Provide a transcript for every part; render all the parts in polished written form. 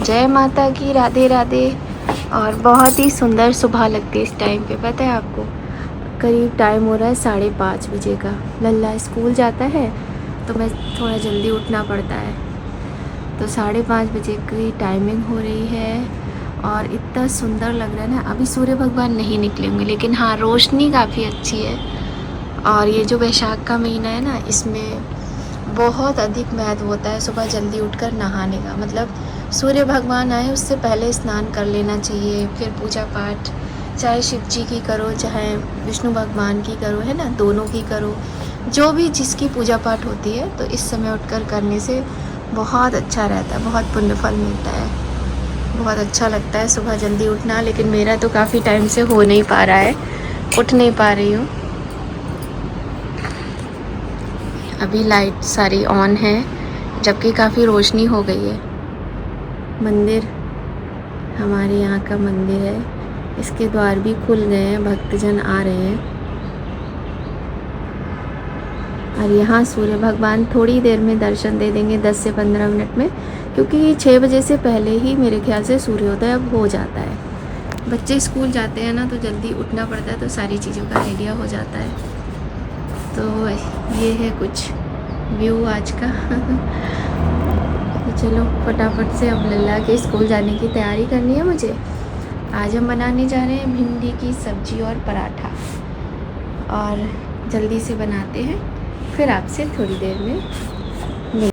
जय माता की, राधे राधे। और बहुत ही सुंदर सुबह लगती है इस टाइम पे, पता है आपको। करीब टाइम हो रहा है 5:30 बजे का। लल्ला स्कूल जाता है तो मैं थोड़ा जल्दी उठना पड़ता है, तो 5:30 बजे की टाइमिंग हो रही है। और इतना सुंदर लग रहा है ना। अभी सूर्य भगवान नहीं निकलेंगे, लेकिन हाँ रोशनी काफ़ी अच्छी है। और ये जो वैशाख का महीना है ना, इसमें बहुत अधिक महत्व होता है सुबह जल्दी उठकर नहाने का। मतलब सूर्य भगवान आए उससे पहले स्नान कर लेना चाहिए, फिर पूजा पाठ चाहे शिव जी की करो चाहे विष्णु भगवान की करो, है ना, दोनों की करो, जो भी जिसकी पूजा पाठ होती है तो इस समय उठकर करने से बहुत अच्छा रहता है, बहुत पुण्य फल मिलता है, बहुत अच्छा लगता है सुबह जल्दी उठना। लेकिन मेरा तो काफ़ी टाइम से हो नहीं पा रहा है, उठ नहीं पा रही हूँ। अभी लाइट सारी ऑन है जबकि काफ़ी रोशनी हो गई है। मंदिर हमारे यहाँ का मंदिर है, इसके द्वार भी खुल गए हैं, भक्तजन आ रहे हैं। और यहाँ सूर्य भगवान थोड़ी देर में दर्शन दे देंगे, 10 से 15 मिनट में, क्योंकि 6 बजे से पहले ही मेरे ख्याल से सूर्योदय अब हो जाता है। बच्चे स्कूल जाते हैं ना तो जल्दी उठना पड़ता है, तो सारी चीज़ों का आइडिया हो जाता है। तो ये है कुछ व्यू आज का। तो चलो फटाफट से अब लल्ला के स्कूल जाने की तैयारी करनी है मुझे। आज हम बनाने जा रहे हैं भिंडी की सब्ज़ी और पराठा, और जल्दी से बनाते हैं, फिर आपसे थोड़ी देर में मिल।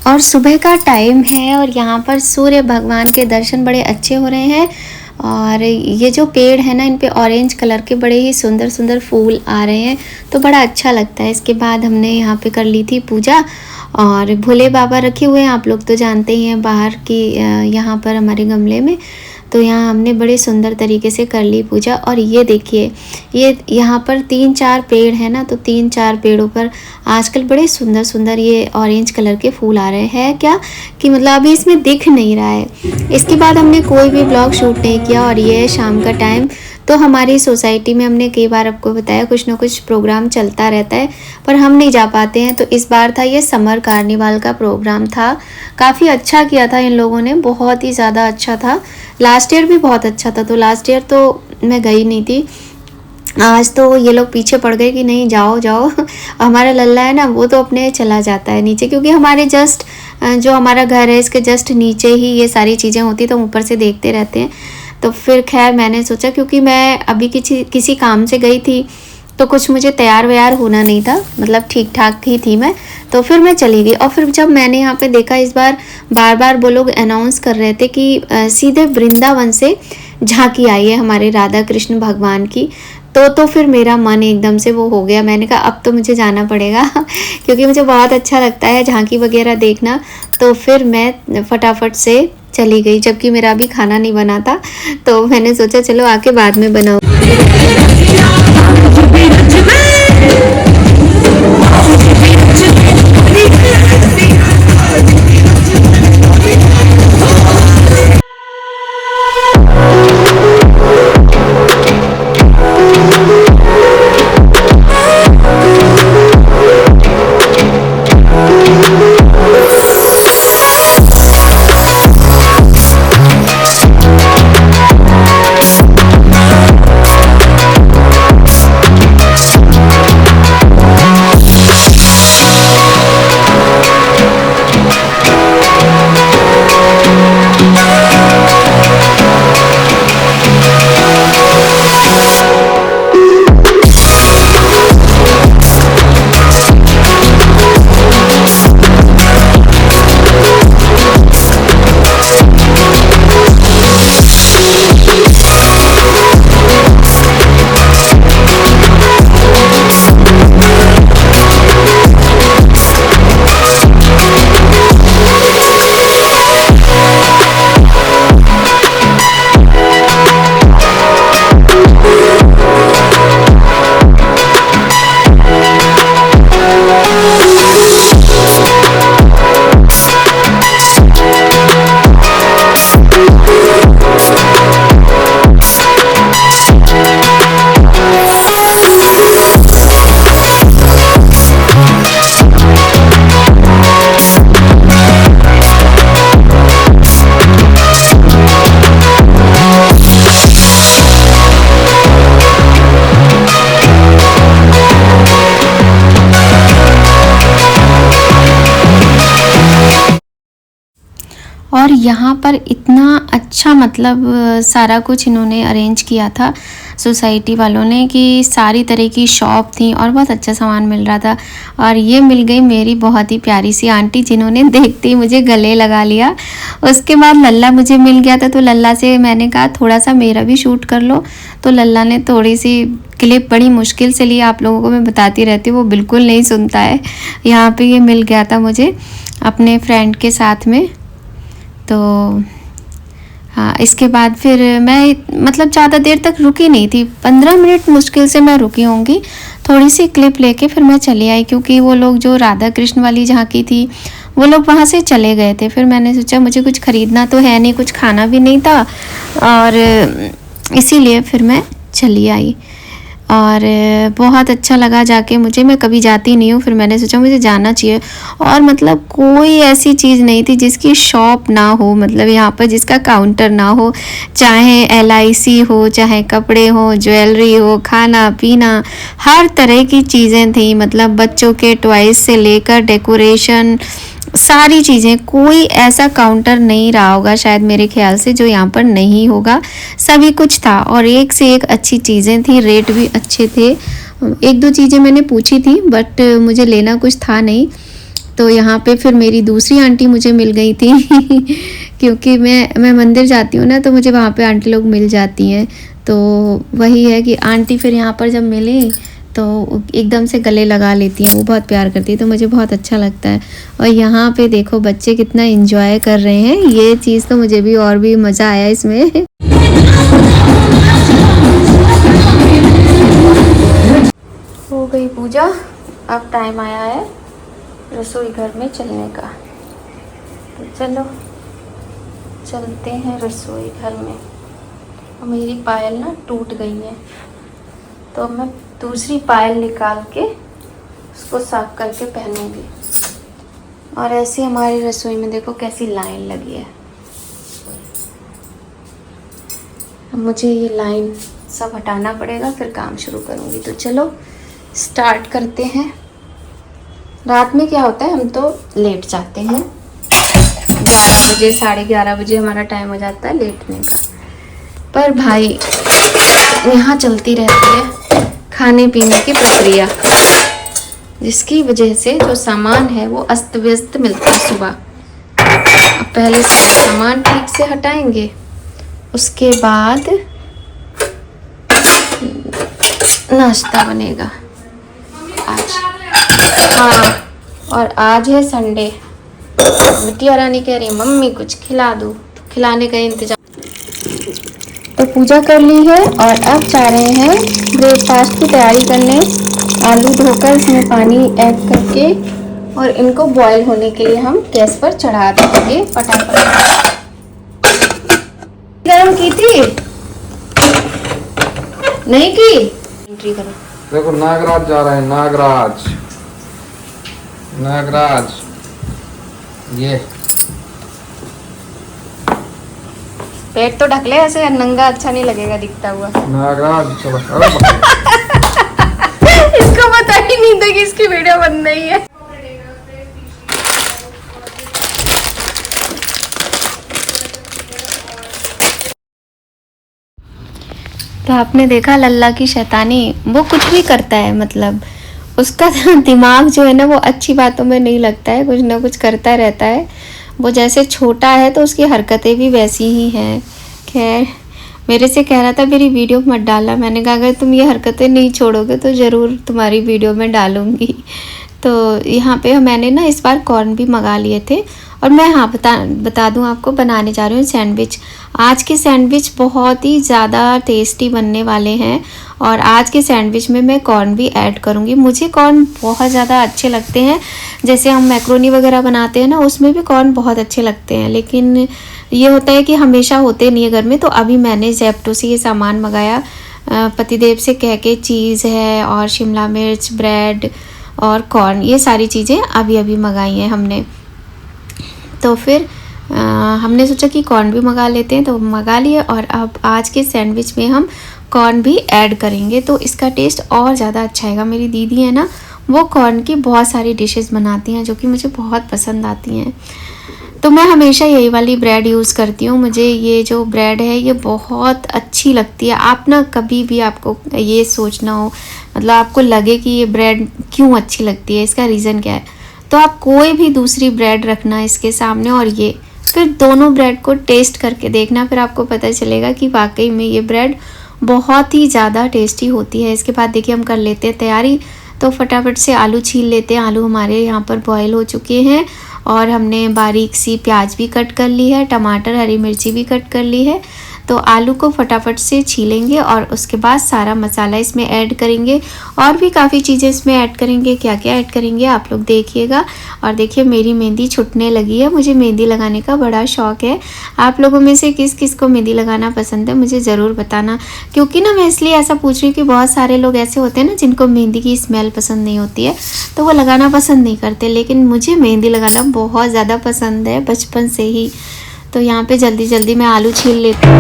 और सुबह का टाइम है और यहाँ पर सूर्य भगवान के दर्शन बड़े अच्छे हो रहे हैं। और ये जो पेड़ है ना, इन पे ऑरेंज कलर के बड़े ही सुंदर सुंदर फूल आ रहे हैं, तो बड़ा अच्छा लगता है। इसके बाद हमने यहाँ पे कर ली थी पूजा, और भोले बाबा रखे हुए हैं, आप लोग तो जानते ही हैं, बाहर की यहाँ पर हमारे गमले में। तो यहाँ हमने बड़े सुंदर तरीके से कर ली पूजा। और ये देखिए, ये यहाँ पर 3-4 पेड़ हैं ना, तो 3-4 पेड़ों पर आजकल बड़े सुंदर सुंदर ये ऑरेंज कलर के फूल आ रहे हैं। क्या कि मतलब अभी इसमें दिख नहीं रहा है। इसके बाद हमने कोई भी ब्लॉग शूट नहीं किया। और ये है शाम का टाइम। तो हमारी सोसाइटी में हमने कई बार आपको बताया कुछ ना कुछ प्रोग्राम चलता रहता है, पर हम नहीं जा पाते हैं। तो इस बार था ये समर कार्निवाल का प्रोग्राम था, काफ़ी अच्छा किया था इन लोगों ने, बहुत ही ज़्यादा अच्छा था। लास्ट ईयर भी बहुत अच्छा था, तो लास्ट ईयर तो मैं गई नहीं थी। आज तो ये लोग पीछे पड़ गए कि नहीं जाओ जाओ। हमारा लल्ला है ना, वो तो अपने चला जाता है नीचे, क्योंकि हमारे जस्ट जो हमारा घर है इसके जस्ट नीचे ही ये सारी चीज़ें होती, तो ऊपर से देखते रहते हैं। तो फिर खैर मैंने सोचा, क्योंकि मैं अभी किसी काम से गई थी, तो कुछ मुझे तैयार व्यार होना नहीं था, मतलब ठीक ठाक ही थी मैं, तो फिर मैं चली गई। और फिर जब मैंने यहाँ पे देखा, इस बार बार बार वो लोग अनाउंस कर रहे थे कि सीधे वृंदावन से झांकी आई है हमारे राधा कृष्ण भगवान की। तो फिर मेरा मन एकदम से वो हो गया। मैंने कहा अब तो मुझे जाना पड़ेगा क्योंकि मुझे बहुत अच्छा लगता है झांकी वगैरह देखना। तो फिर मैं फटाफट से चली गई, जबकि मेरा अभी खाना नहीं बना था, तो मैंने सोचा चलो आके बाद में बनाऊँ। और यहाँ पर इतना अच्छा मतलब सारा कुछ इन्होंने अरेंज किया था सोसाइटी वालों ने कि सारी तरह की शॉप थी और बहुत अच्छा सामान मिल रहा था। और ये मिल गई मेरी बहुत ही प्यारी सी आंटी जिन्होंने देखते ही मुझे गले लगा लिया। उसके बाद लल्ला मुझे मिल गया था, तो लल्ला से मैंने कहा थोड़ा सा मेरा भी शूट कर लो। तो लल्ला ने थोड़ी सी क्लिप बड़ी मुश्किल से ली, आप लोगों को मैं बताती रहती हूँ, वो बिल्कुल नहीं सुनता है। यहाँ पे ये मिल गया था मुझे अपने फ्रेंड के साथ में। तो हाँ, इसके बाद फिर मैं मतलब ज़्यादा देर तक रुकी नहीं थी, 15 मिनट मुश्किल से मैं रुकी होंगी। थोड़ी सी क्लिप लेके फिर मैं चली आई, क्योंकि वो लोग जो राधा कृष्ण वाली झांकी थी वो लोग वहाँ से चले गए थे। फिर मैंने सोचा मुझे कुछ ख़रीदना तो है नहीं, कुछ खाना भी नहीं था, और इसीलिए फिर मैं चली आई। और बहुत अच्छा लगा जाके मुझे, मैं कभी जाती नहीं हूँ, फिर मैंने सोचा मुझे जाना चाहिए। और मतलब कोई ऐसी चीज़ नहीं थी जिसकी शॉप ना हो, मतलब यहाँ पर जिसका काउंटर ना हो, चाहे LIC हो, चाहे कपड़े हो, ज्वेलरी हो, खाना पीना, हर तरह की चीज़ें थी। मतलब बच्चों के टॉयज से लेकर डेकोरेशन, सारी चीज़ें, कोई ऐसा काउंटर नहीं रहा होगा शायद मेरे ख्याल से जो यहाँ पर नहीं होगा, सभी कुछ था। और एक से एक अच्छी चीज़ें थी, रेट भी अच्छे थे। एक दो चीज़ें मैंने पूछी थी बट मुझे लेना कुछ था नहीं। तो यहाँ पे फिर मेरी दूसरी आंटी मुझे मिल गई थी क्योंकि मैं मंदिर जाती हूँ ना, तो मुझे वहाँ पे आंटी लोग मिल जाती हैं। तो वही है कि आंटी फिर यहाँ पर जब मिली तो एकदम से गले लगा लेती हैं, वो बहुत प्यार करती है, तो मुझे बहुत अच्छा लगता है। और यहाँ पे देखो बच्चे कितना एंजॉय कर रहे हैं, ये चीज़ तो मुझे भी और भी मज़ा आया इसमें। हो गई पूजा, अब टाइम आया है रसोई घर में चलने का। तो चलो चलते हैं रसोई घर में। और मेरी पायल ना टूट गई है, तो मैं दूसरी पायल निकाल के उसको साफ करके पहनूंगी। और ऐसे हमारी रसोई में देखो कैसी लाइन लगी है। अब मुझे ये लाइन सब हटाना पड़ेगा, फिर काम शुरू करूंगी। तो चलो स्टार्ट करते हैं। रात में क्या होता है, हम तो लेट जाते हैं, 11 बजे 11:30 बजे हमारा टाइम हो जाता है लेटने का। पर भाई यहाँ चलती रहती है खाने पीने की प्रक्रिया, जिसकी वजह से जो सामान है वो अस्त व्यस्त मिलता है सुबह। अब पहले सामान ठीक से हटाएंगे, उसके बाद नाश्ता बनेगा आज। हाँ, और आज है संडे। बिटिया रानी कह रही है मम्मी कुछ खिला दो, तो खिलाने का इंतजार। तो पूजा कर ली है और अब जा रहे हैं ब्रेकफास्ट की तैयारी करने। आलू धोकर इसमें पानी ऐड करके और इनको बॉईल होने के लिए हम गैस पर चढ़ा देंगे फटाफट। गरम की थी नहीं की एंट्री करो। देखो नागराज जा रहे हैं, नागराज नागराज ये पेट तो ढक ले, ऐसे नंगा अच्छा नहीं लगेगा दिखता हुआ। नागराज चलो। इसको पता ही नहीं था कि इसकी वीडियो बन रही है। तो आपने देखा लल्ला की शैतानी, वो कुछ भी करता है, मतलब उसका दिमाग जो है ना वो अच्छी बातों में नहीं लगता है, कुछ ना कुछ करता रहता है। वो जैसे छोटा है तो उसकी हरकतें भी वैसी ही हैं। खैर मेरे से कह रहा था मेरी वीडियो मत डालना, मैंने कहा अगर तुम ये हरकतें नहीं छोड़ोगे तो ज़रूर तुम्हारी वीडियो में डालूँगी। तो यहाँ पे मैंने ना इस बार कॉर्न भी मंगा लिए थे। और मैं हाँ बता दूँ आपको, बनाने जा रही हूँ सैंडविच। आज के सैंडविच बहुत ही ज़्यादा टेस्टी बनने वाले हैं, और आज के सैंडविच में मैं कॉर्न भी ऐड करूँगी। मुझे कॉर्न बहुत ज़्यादा अच्छे लगते हैं, जैसे हम मैक्रोनी वगैरह बनाते हैं ना उसमें भी कॉर्न बहुत अच्छे लगते हैं, लेकिन ये होता है कि हमेशा होते नहीं है घर में। तो अभी मैंने ज़ेप्टो से ये सामान मंगाया, पतिदेव से कह के, चीज़ है और शिमला मिर्च, ब्रेड और कॉर्न, ये सारी चीज़ें अभी अभी मंगाई हैं हमने। तो फिर हमने सोचा कि कॉर्न भी मंगा लेते हैं, तो मंगा लिए। और अब आज के सैंडविच में हम कॉर्न भी ऐड करेंगे, तो इसका टेस्ट और ज़्यादा अच्छा आएगा। मेरी दीदी है ना, वो कॉर्न की बहुत सारी डिशेस बनाती हैं जो कि मुझे बहुत पसंद आती हैं। तो मैं हमेशा यही वाली ब्रेड यूज़ करती हूँ। मुझे ये जो ब्रेड है ये बहुत अच्छी लगती है। आप ना कभी भी आपको ये सोचना हो, मतलब आपको लगे कि ये ब्रेड क्यों अच्छी लगती है, इसका रीज़न क्या है, तो आप कोई भी दूसरी ब्रेड रखना इसके सामने और ये फिर दोनों ब्रेड को टेस्ट करके देखना, फिर आपको पता चलेगा कि वाकई में ये ब्रेड बहुत ही ज़्यादा टेस्टी होती है। इसके बाद देखिए हम कर लेते हैं तैयारी। तो फटाफट से आलू छील लेते हैं। आलू हमारे यहाँ पर बॉयल हो चुके हैं और हमने बारीक सी प्याज भी कट कर ली है, टमाटर हरी मिर्ची भी कट कर ली है। तो आलू को फटाफट से छीलेंगे और उसके बाद सारा मसाला इसमें ऐड करेंगे और भी काफ़ी चीज़ें इसमें ऐड करेंगे। क्या क्या ऐड करेंगे आप लोग देखिएगा। और देखिए मेरी मेहंदी छूटने लगी है। मुझे मेहंदी लगाने का बड़ा शौक़ है। आप लोगों में से किस किस को मेहंदी लगाना पसंद है मुझे ज़रूर बताना, क्योंकि ना मैं इसलिए ऐसा पूछ रही हूँ कि बहुत सारे लोग ऐसे होते हैं ना जिनको मेहंदी की स्मेल पसंद नहीं होती है, तो वो लगाना पसंद नहीं करते, लेकिन मुझे मेहंदी लगाना बहुत ज़्यादा पसंद है बचपन से ही। तो यहाँ पे जल्दी जल्दी मैं आलू छील लेती हूँ।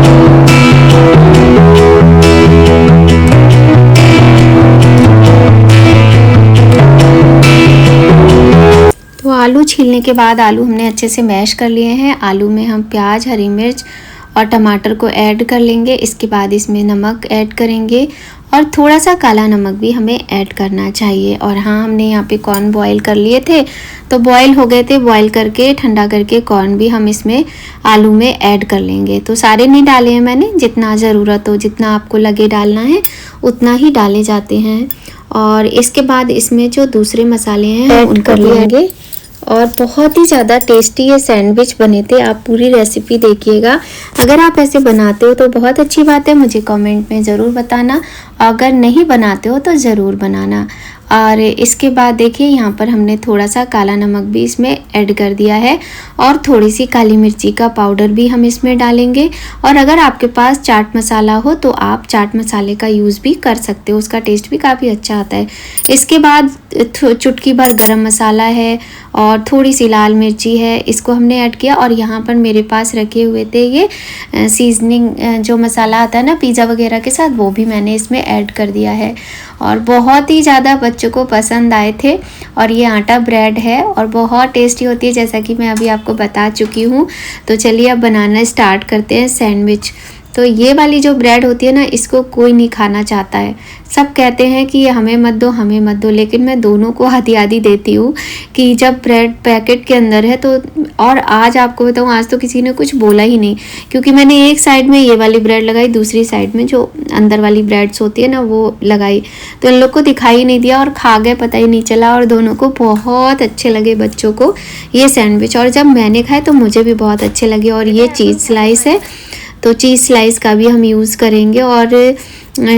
तो आलू छीलने के बाद आलू हमने अच्छे से मैश कर लिए हैं। आलू में हम प्याज, हरी मिर्च और टमाटर को ऐड कर लेंगे। इसके बाद इसमें नमक ऐड करेंगे और थोड़ा सा काला नमक भी हमें ऐड करना चाहिए। और हाँ, हमने यहाँ पे कॉर्न बॉईल कर लिए थे, तो बॉईल हो गए थे। बॉईल करके ठंडा करके कॉर्न भी हम इसमें आलू में ऐड कर लेंगे। तो सारे नहीं डाले हैं मैंने, जितना ज़रूरत हो, जितना आपको लगे डालना है उतना ही डाले जाते हैं। और इसके बाद इसमें जो दूसरे मसाले हैं हम उनको लेंगे। और बहुत ही ज़्यादा टेस्टी ये सैंडविच बने थे। आप पूरी रेसिपी देखिएगा। अगर आप ऐसे बनाते हो तो बहुत अच्छी बात है, मुझे कमेंट में ज़रूर बताना। अगर नहीं बनाते हो तो ज़रूर बनाना। और इसके बाद देखिए यहाँ पर हमने थोड़ा सा काला नमक भी इसमें ऐड कर दिया है और थोड़ी सी काली मिर्ची का पाउडर भी हम इसमें डालेंगे। और अगर आपके पास चाट मसाला हो तो आप चाट मसाले का यूज़ भी कर सकते हो, उसका टेस्ट भी काफ़ी अच्छा आता है। इसके बाद चुटकी भर गरम मसाला है और थोड़ी सी लाल मिर्ची है, इसको हमने ऐड किया। और यहाँ पर मेरे पास रखे हुए थे ये सीजनिंग जो मसाला आता है ना पिज़्ज़ा वगैरह के साथ, वो भी मैंने इसमें ऐड कर दिया है। और बहुत ही ज़्यादा बच्चों को पसंद आए थे। और ये आटा ब्रेड है और बहुत टेस्टी होती है, जैसा कि मैं अभी आपको बता चुकी हूँ। तो चलिए अब बनाना स्टार्ट करते हैं सैंडविच। तो ये वाली जो ब्रेड होती है ना, इसको कोई नहीं खाना चाहता है। सब कहते हैं कि हमें मत दो, हमें मत दो, लेकिन मैं दोनों को आधी आधी देती हूँ कि जब ब्रेड पैकेट के अंदर है तो। और आज आपको बताऊँ, आज तो किसी ने कुछ बोला ही नहीं, क्योंकि मैंने एक साइड में ये वाली ब्रेड लगाई, दूसरी साइड में जो अंदर वाली ब्रेड्स होती है ना वो लगाई, तो इन लोग को दिखाई नहीं दिया और खा गए, पता ही नहीं चला। और दोनों को बहुत अच्छे लगे बच्चों को ये सैंडविच। और जब मैंने खाए तो मुझे भी बहुत अच्छे लगे। और ये चीज़ स्लाइस है, तो चीज़ स्लाइस का भी हम यूज़ करेंगे। और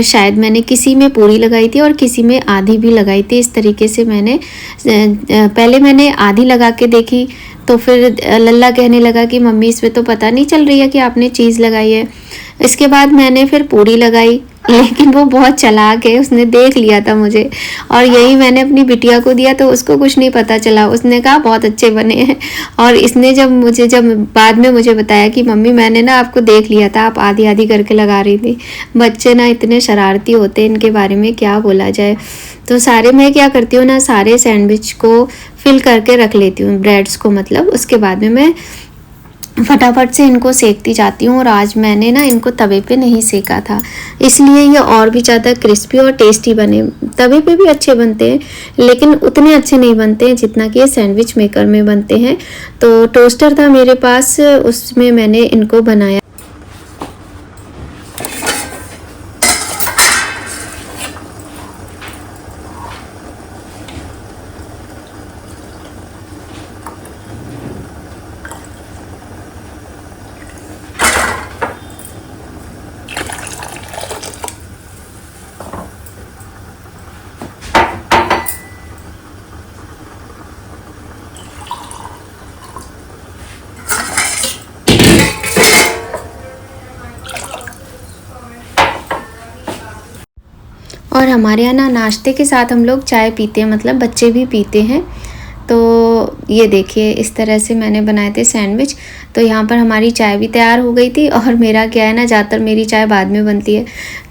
शायद मैंने किसी में पूरी लगाई थी और किसी में आधी भी लगाई थी। इस तरीके से मैंने पहले मैंने आधी लगा के देखी, तो फिर लल्ला कहने लगा कि मम्मी इसमें तो पता नहीं चल रही है कि आपने चीज़ लगाई है। इसके बाद मैंने फिर पूरी लगाई, लेकिन वो बहुत चालाक है, उसने देख लिया था मुझे। और यही मैंने अपनी बिटिया को दिया तो उसको कुछ नहीं पता चला, उसने कहा बहुत अच्छे बने हैं। और इसने जब बाद में मुझे बताया कि मम्मी मैंने ना आपको देख लिया था, आप आधी आधी करके लगा रही थी। बच्चे ना इतने शरारती होते हैं, इनके बारे में क्या बोला जाए। तो सारे मैं क्या करती हूँ ना, सारे सैंडविच को फिल करके रख लेती हूँ, ब्रेड्स को मतलब। उसके बाद में मैं फटाफट से इनको सेकती जाती हूँ। और आज मैंने ना इनको तवे पे नहीं सेका था, इसलिए ये और भी ज़्यादा क्रिस्पी और टेस्टी बने। तवे पे भी अच्छे बनते हैं, लेकिन उतने अच्छे नहीं बनते हैं जितना कि ये सैंडविच मेकर में बनते हैं। तो टोस्टर था मेरे पास, उसमें मैंने इनको बनाया। और हमारे यहाँ ना नाश्ते के साथ हम लोग चाय पीते हैं, मतलब बच्चे भी पीते हैं। तो ये देखिए इस तरह से मैंने बनाए थे सैंडविच। तो यहाँ पर हमारी चाय भी तैयार हो गई थी, और मेरा क्या है ना, ज़्यादातर मेरी चाय बाद में बनती है।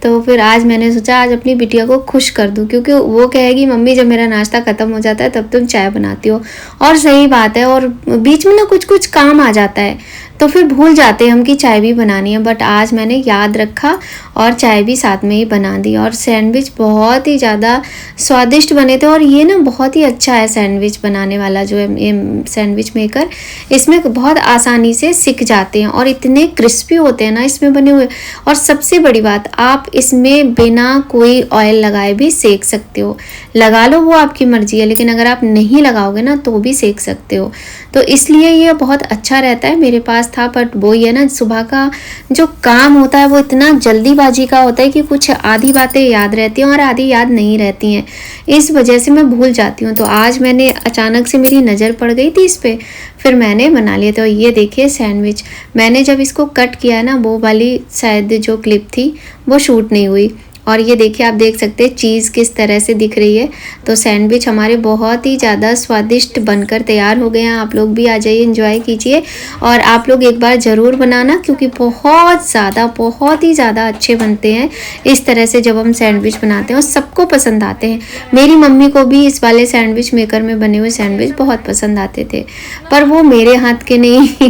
तो फिर आज मैंने सोचा आज अपनी बिटिया को खुश कर दूँ, क्योंकि वो कहेगी मम्मी जब मेरा नाश्ता ख़त्म हो जाता है तब तुम चाय बनाती हो। और सही बात है, और बीच में ना कुछ कुछ काम आ जाता है तो फिर भूल जाते हैं हम कि चाय भी बनानी है। बट आज मैंने याद रखा और चाय भी साथ में ही बना दी, और सैंडविच बहुत ही ज़्यादा स्वादिष्ट बने थे। और ये ना बहुत ही अच्छा है सैंडविच बनाने वाला जो है ये सैंडविच मेकर, इसमें बहुत आसानी से सिक जाते हैं और इतने क्रिस्पी होते हैं ना इसमें बने हुए। और सबसे बड़ी बात, आप इसमें बिना कोई ऑयल लगाए भी सेक सकते हो। लगा लो वो आपकी मर्जी है, लेकिन अगर आप नहीं लगाओगे ना तो भी सेक सकते हो। तो इसलिए ये बहुत अच्छा रहता है। मेरे पास था, बट वो ये ना सुबह का जो काम होता है वो इतना जल्दीबाजी का होता है कि कुछ आधी बातें याद रहती हैं और आधी याद नहीं रहती हैं, इस वजह से मैं भूल जाती हूँ। तो आज मैंने अचानक से मेरी नज़र पड़ गई थी इस पर, फिर मैंने बना लिया। तो ये देखिए सैंडविच मैंने जब इसको कट किया ना, वो वाली शायद जो क्लिप थी वो शूट नहीं हुई। और ये देखिए आप देख सकते हैं चीज़ किस तरह से दिख रही है। तो सैंडविच हमारे बहुत ही ज़्यादा स्वादिष्ट बनकर तैयार हो गए हैं। आप लोग भी आ जाइए, एंजॉय कीजिए, और आप लोग एक बार ज़रूर बनाना, क्योंकि बहुत ही ज़्यादा अच्छे बनते हैं इस तरह से जब हम सैंडविच बनाते हैं, और सबको पसंद आते हैं। मेरी मम्मी को भी इस वाले सैंडविच मेकर में बने हुए सैंडविच बहुत पसंद आते थे, पर वो मेरे हाथ के नहीं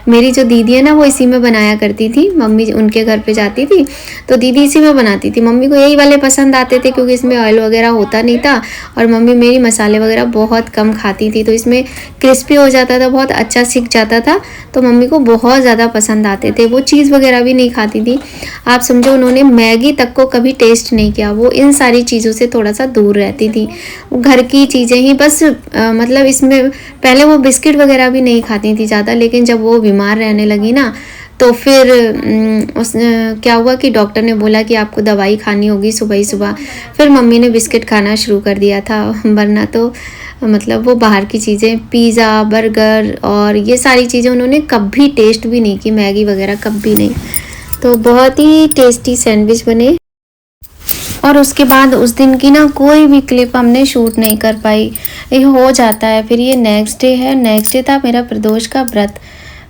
मेरी जो दीदी है ना वो इसी में बनाया करती थी। मम्मी उनके घर पे जाती थी तो दीदी इसी में बनाती थी। मम्मी को यही वाले पसंद आते थे क्योंकि इसमें ऑयल वगैरह होता नहीं था, और मम्मी मेरी मसाले वगैरह बहुत कम खाती थी, तो इसमें क्रिस्पी हो जाता था, बहुत अच्छा सिक जाता था। तो मम्मी को बहुत ज़्यादा पसंद आते थे। वो चीज़ वगैरह भी नहीं खाती थी। आप समझो उन्होंने मैगी तक को कभी टेस्ट नहीं किया। वो इन सारी चीज़ों से थोड़ा सा दूर रहती थी। घर की चीज़ें ही बस मतलब इसमें पहले वो बिस्किट वगैरह भी नहीं खाती थी ज़्यादा, लेकिन जब वो बीमार रहने लगी ना तो फिर क्या हुआ कि डॉक्टर ने बोला कि आपको दवाई खानी होगी सुबह ही सुबह। फिर मम्मी ने बिस्किट खाना शुरू कर दिया था, वरना तो मतलब वो बाहर की चीज़ें पिज़्ज़ा बर्गर और ये सारी चीज़ें उन्होंने कभी टेस्ट भी नहीं की, मैगी वगैरह कभी नहीं। तो बहुत ही टेस्टी सैंडविच बने। और उसके बाद उस दिन की ना कोई भी क्लिप हमने शूट नहीं कर पाई, ये हो जाता है। फिर ये नेक्स्ट डे है, नेक्स्ट डे था मेरा प्रदोष का व्रत।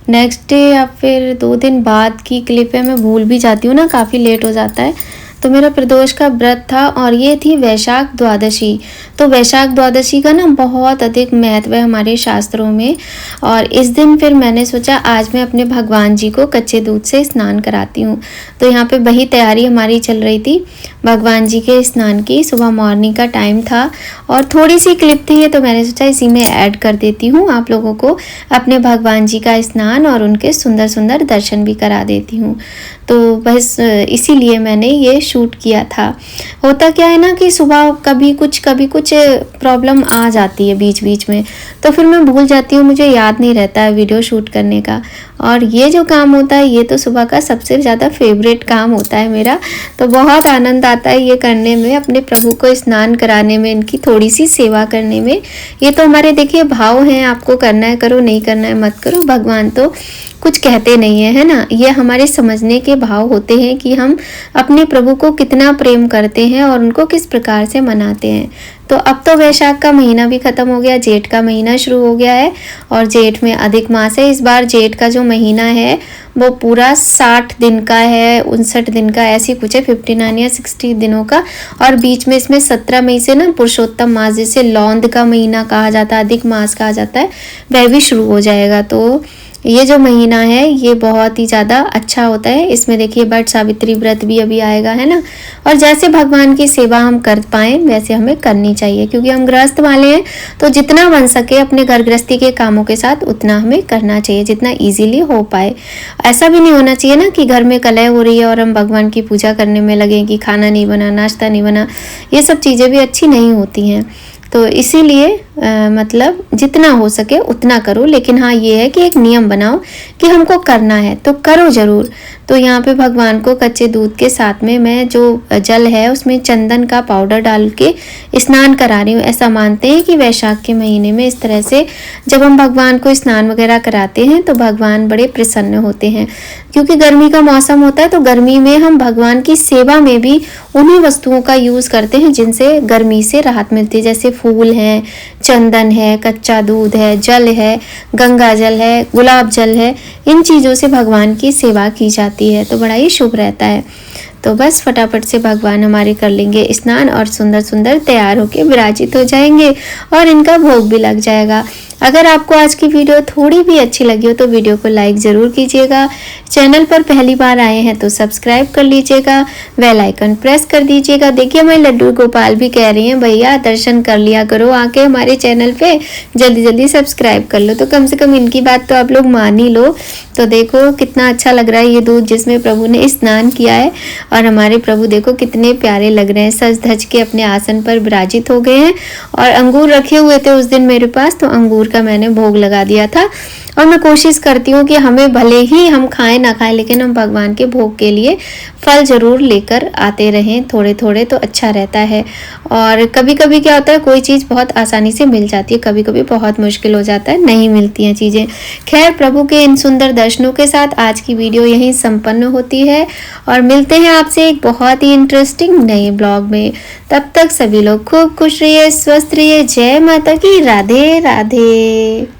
नेक्स्ट डे या फिर 2 दिन बाद की क्लिप है, मैं भूल भी जाती हूँ ना, काफ़ी लेट हो जाता है। तो मेरा प्रदोष का व्रत था और ये थी वैशाख द्वादशी। तो वैशाख द्वादशी का ना बहुत अधिक महत्व है हमारे शास्त्रों में। और इस दिन फिर मैंने सोचा आज मैं अपने भगवान जी को कच्चे दूध से स्नान कराती हूँ। तो यहाँ पे वही तैयारी हमारी चल रही थी भगवान जी के स्नान की। सुबह मॉर्निंग का टाइम था और थोड़ी सी क्लिप थी ये, तो मैंने सोचा इसी में ऐड कर देती हूँ आप लोगों को अपने भगवान जी का स्नान और उनके सुंदर सुंदर दर्शन भी करा देती हूँ। तो बस इसीलिए मैंने ये शूट किया था। होता क्या है ना कि सुबह कभी कुछ प्रॉब्लम आ जाती है बीच बीच में, तो फिर मैं भूल जाती हूँ, मुझे याद नहीं रहता है वीडियो शूट करने का। और ये जो काम होता है ये तो सुबह का सबसे ज़्यादा फेवरेट काम होता है मेरा। तो बहुत आनंद आता है ये करने में, अपने प्रभु को स्नान कराने में, इनकी थोड़ी सी सेवा करने में। ये तो हमारे देखिए भाव हैं, आपको करना है करो, नहीं करना है मत करो। भगवान तो कुछ कहते नहीं है ना, ये हमारे समझने के भाव होते हैं कि हम अपने प्रभु को कितना प्रेम करते हैं और उनको किस प्रकार से मनाते हैं। तो अब तो वैशाख का महीना भी ख़त्म हो गया, जेठ का महीना शुरू हो गया है और जेठ में अधिक मास है। इस बार जेठ का जो महीना है वो पूरा 60 दिन का है, 59 दिन का, ऐसी कुछ है, 59 या 60 दिनों का। और बीच में इसमें 17 मई से ना पुरुषोत्तम मास, जिसे लौंद का महीना कहा जाता है, अधिक मास कहा जाता है, वह भी शुरू हो जाएगा। तो ये जो महीना है ये बहुत ही ज़्यादा अच्छा होता है। इसमें देखिए बट सावित्री व्रत भी अभी आएगा, है ना। और जैसे भगवान की सेवा हम कर पाएँ वैसे हमें करनी चाहिए, क्योंकि हम गृहस्थ वाले हैं, तो जितना बन सके अपने घर गृहस्थी के कामों के साथ उतना हमें करना चाहिए, जितना ईजिली हो पाए। ऐसा भी नहीं होना चाहिए ना कि घर में कलह हो रही है और हम भगवान की पूजा करने में लगे कि खाना नहीं बना, नाश्ता नहीं बना, ये सब चीज़ें भी अच्छी नहीं होती हैं। तो इसीलिए मतलब जितना हो सके उतना करो, लेकिन हाँ ये है कि एक नियम बनाओ कि हमको करना है तो करो ज़रूर। तो यहाँ पे भगवान को कच्चे दूध के साथ में मैं जो जल है उसमें चंदन का पाउडर डाल के स्नान करा रही हूँ। ऐसा मानते हैं कि वैशाख के महीने में इस तरह से जब हम भगवान को स्नान वगैरह कराते हैं तो भगवान बड़े प्रसन्न होते हैं, क्योंकि गर्मी का मौसम होता है। तो गर्मी में हम भगवान की सेवा में भी उन्हीं वस्तुओं का यूज़ करते हैं जिनसे गर्मी से राहत मिलती है, जैसे फूल हैं, चंदन है, कच्चा दूध है, जल है, गंगा जल है, गुलाब जल है, इन चीज़ों से भगवान की सेवा की जाती है, तो बड़ा ही शुभ रहता है। तो बस फटाफट से भगवान हमारे कर लेंगे स्नान और सुंदर सुंदर तैयार होके विराजित हो जाएंगे और इनका भोग भी लग जाएगा। अगर आपको आज की वीडियो थोड़ी भी अच्छी लगी हो तो वीडियो को लाइक ज़रूर कीजिएगा। चैनल पर पहली बार आए हैं तो सब्सक्राइब कर लीजिएगा, बेल आइकन प्रेस कर दीजिएगा। देखिए हमारे लड्डू गोपाल भी कह रही हैं भैया दर्शन कर लिया करो आके हमारे चैनल पे, जल्दी जल्दी सब्सक्राइब कर लो। तो कम से कम इनकी बात तो आप लोग मान ही लो। तो देखो कितना अच्छा लग रहा है ये दूध जिसमें प्रभु ने स्नान किया है, और हमारे प्रभु देखो कितने प्यारे लग रहे हैं, सज धज के अपने आसन पर विराजित हो गए हैं। और अंगूर रखे हुए थे उस दिन मेरे पास, तो अंगूर का मैंने भोग लगा दिया था। और मैं कोशिश करती हूँ कि हमें भले ही हम खाएं ना खाएं, लेकिन हम भगवान के भोग के लिए फल जरूर लेकर आते रहें थोड़े थोड़े, तो अच्छा रहता है। और कभी कभी क्या होता है कोई चीज़ बहुत आसानी से मिल जाती है, कभी कभी बहुत मुश्किल हो जाता है, नहीं मिलती हैं चीज़ें। खैर प्रभु के इन सुंदर दर्शनों के साथ आज की वीडियो यहीं संपन्न होती है, और मिलते हैं आपसे एक बहुत ही इंटरेस्टिंग नए ब्लॉग में। तब तक सभी लोग खूब खुश रहिए, स्वस्थ रहिए। जय माता की, राधे राधे।